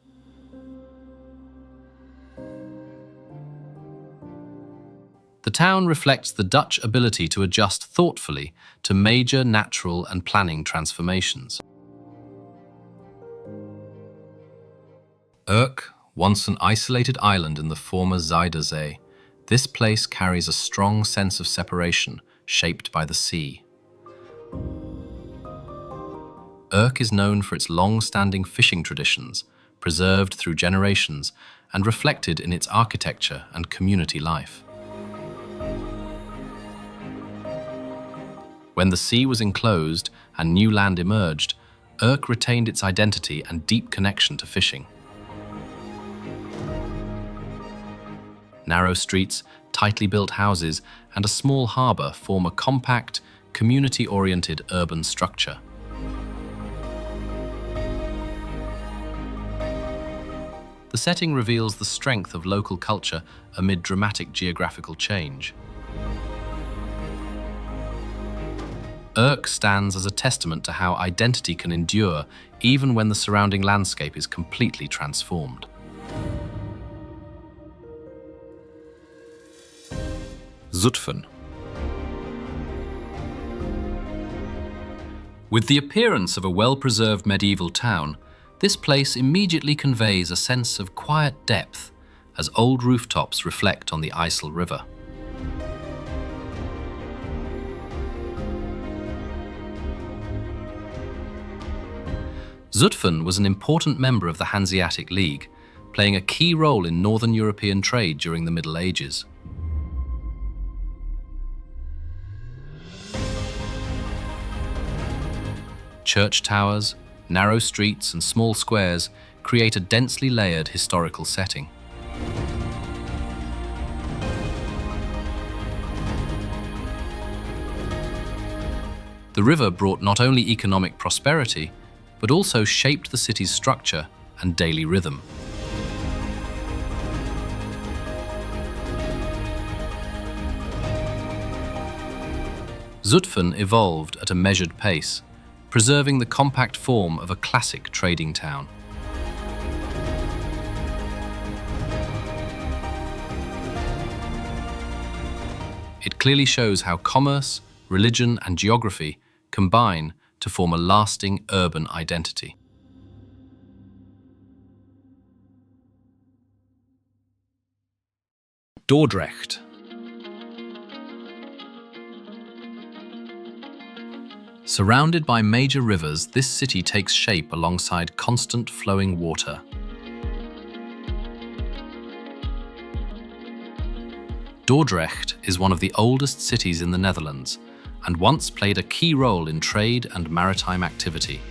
The town reflects the Dutch ability to adjust thoughtfully to major natural and planning transformations. Urk, once an isolated island in the former Zuider Zee, this place carries a strong sense of separation shaped by the sea. Urk is known for its long-standing fishing traditions, preserved through generations and reflected in its architecture and community life. When the sea was enclosed and new land emerged, Urk retained its identity and deep connection to fishing. Narrow streets, tightly built houses, and a small harbour form a compact, community-oriented urban structure. The setting reveals the strength of local culture amid dramatic geographical change. Urk stands as a testament to how identity can endure even when the surrounding landscape is completely transformed. Zutphen. With the appearance of a well-preserved medieval town, this place immediately conveys a sense of quiet depth as old rooftops reflect on the IJssel River. Zutphen was an important member of the Hanseatic League, playing a key role in Northern European trade during the Middle Ages. Church towers, narrow streets and small squares create a densely layered historical setting. The river brought not only economic prosperity, but also shaped the city's structure and daily rhythm. Zutphen evolved at a measured pace, preserving the compact form of a classic trading town. It clearly shows how commerce, religion, and geography combine to form a lasting urban identity. Dordrecht. Surrounded by major rivers, this city takes shape alongside constant flowing water. Dordrecht is one of the oldest cities in the Netherlands and once played a key role in trade and maritime activity.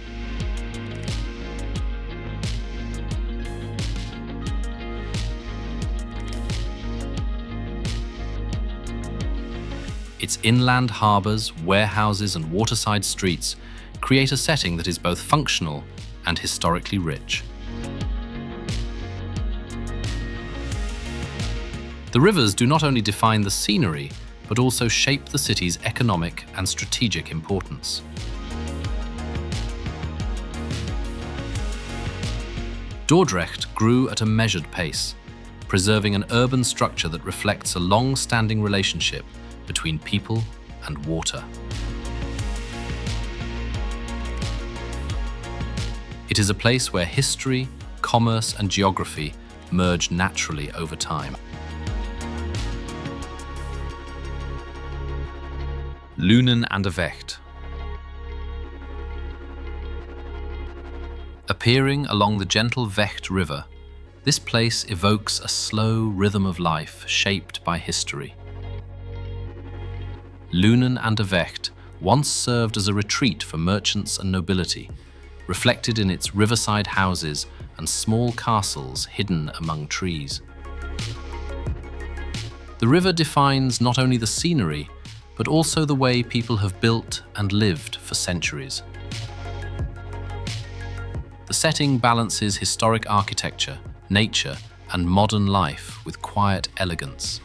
Its inland harbors, warehouses, and waterside streets create a setting that is both functional and historically rich. The rivers do not only define the scenery, but also shape the city's economic and strategic importance. Dordrecht grew at a measured pace, preserving an urban structure that reflects a long-standing relationship between people and water. It is a place where history, commerce, and geography merge naturally over time. Lunen aan de Vecht. Appearing along the gentle Vecht River, this place evokes a slow rhythm of life shaped by history. Lunen aan de Vecht once served as a retreat for merchants and nobility, reflected in its riverside houses and small castles hidden among trees. The river defines not only the scenery, but also the way people have built and lived for centuries. The setting balances historic architecture, nature, and modern life with quiet elegance.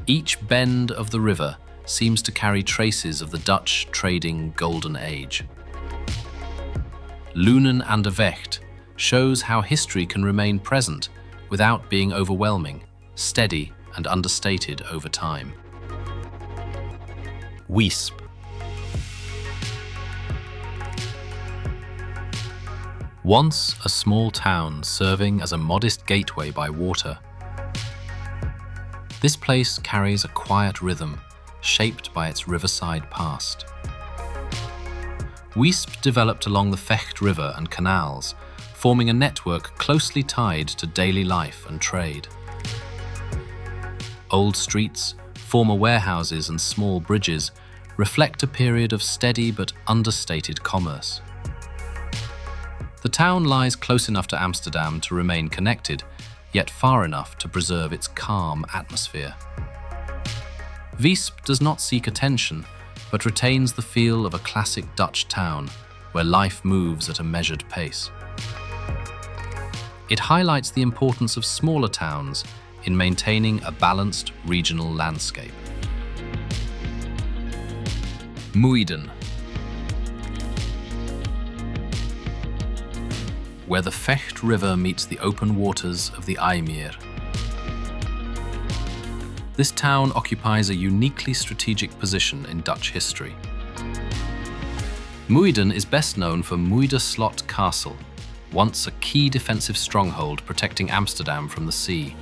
Each bend of the river seems to carry traces of the Dutch trading golden age. Lunen aan de Vecht shows how history can remain present without being overwhelming, steady, and understated over time. Wisp. Once a small town serving as a modest gateway by water, this place carries a quiet rhythm shaped by its riverside past. Wisp developed along the Vecht River and canals, forming a network closely tied to daily life and trade. Old streets, former warehouses, and small bridges reflect a period of steady but understated commerce. The town lies close enough to Amsterdam to remain connected, yet far enough to preserve its calm atmosphere. Wisp does not seek attention, but retains the feel of a classic Dutch town where life moves at a measured pace. It highlights the importance of smaller towns in maintaining a balanced regional landscape. Muiden, where the Vecht River meets the open waters of the IJmeer. This town occupies a uniquely strategic position in Dutch history. Muiden is best known for Muiderslot Castle, once a key defensive stronghold protecting Amsterdam from the sea.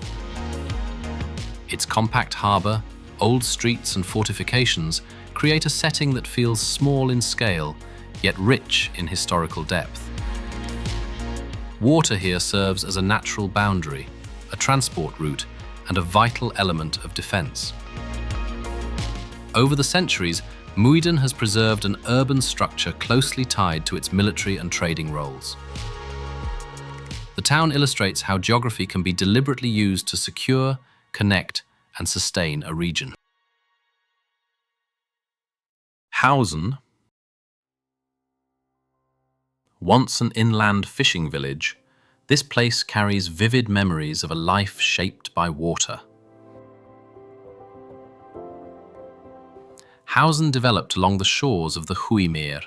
Its compact harbour, old streets and fortifications create a setting that feels small in scale, yet rich in historical depth. Water here serves as a natural boundary, a transport route, and a vital element of defence. Over the centuries, Muiden has preserved an urban structure closely tied to its military and trading roles. The town illustrates how geography can be deliberately used to secure, connect, and sustain a region. Hausen, once an inland fishing village, this place carries vivid memories of a life shaped by water. Hausen developed along the shores of the IJmeer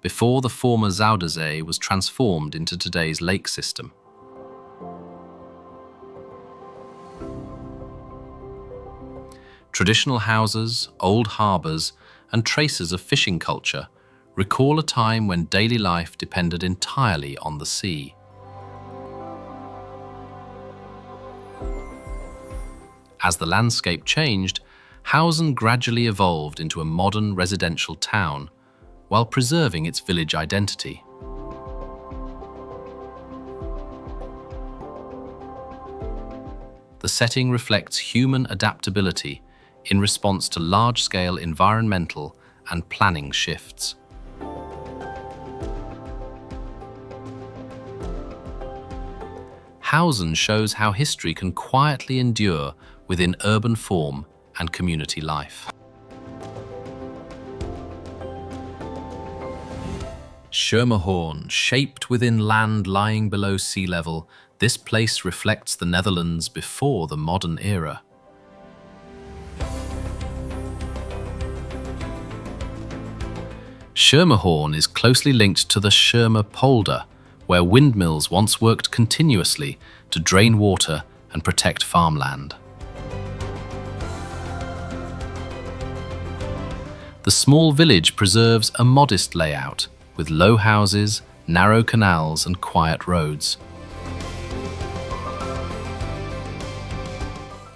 before the former Zuiderzee was transformed into today's lake system. Traditional houses, old harbours, and traces of fishing culture recall a time when daily life depended entirely on the sea. As the landscape changed, Hausen gradually evolved into a modern residential town while preserving its village identity. The setting reflects human adaptability in response to large-scale environmental and planning shifts. Hausen shows how history can quietly endure within urban form and community life. Schermerhorn, shaped within land lying below sea level, this place reflects the Netherlands before the modern era. Schermerhorn is closely linked to the Schermer polder, where windmills once worked continuously to drain water and protect farmland. The small village preserves a modest layout, with low houses, narrow canals, and quiet roads.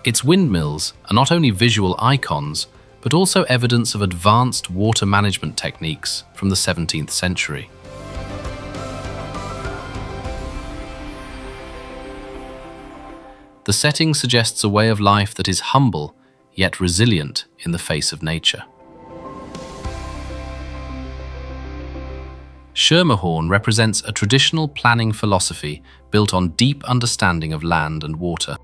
Its windmills are not only visual icons, but also evidence of advanced water management techniques from the 17th century. The setting suggests a way of life that is humble, yet resilient in the face of nature. Schermerhorn represents a traditional planning philosophy built on deep understanding of land and water.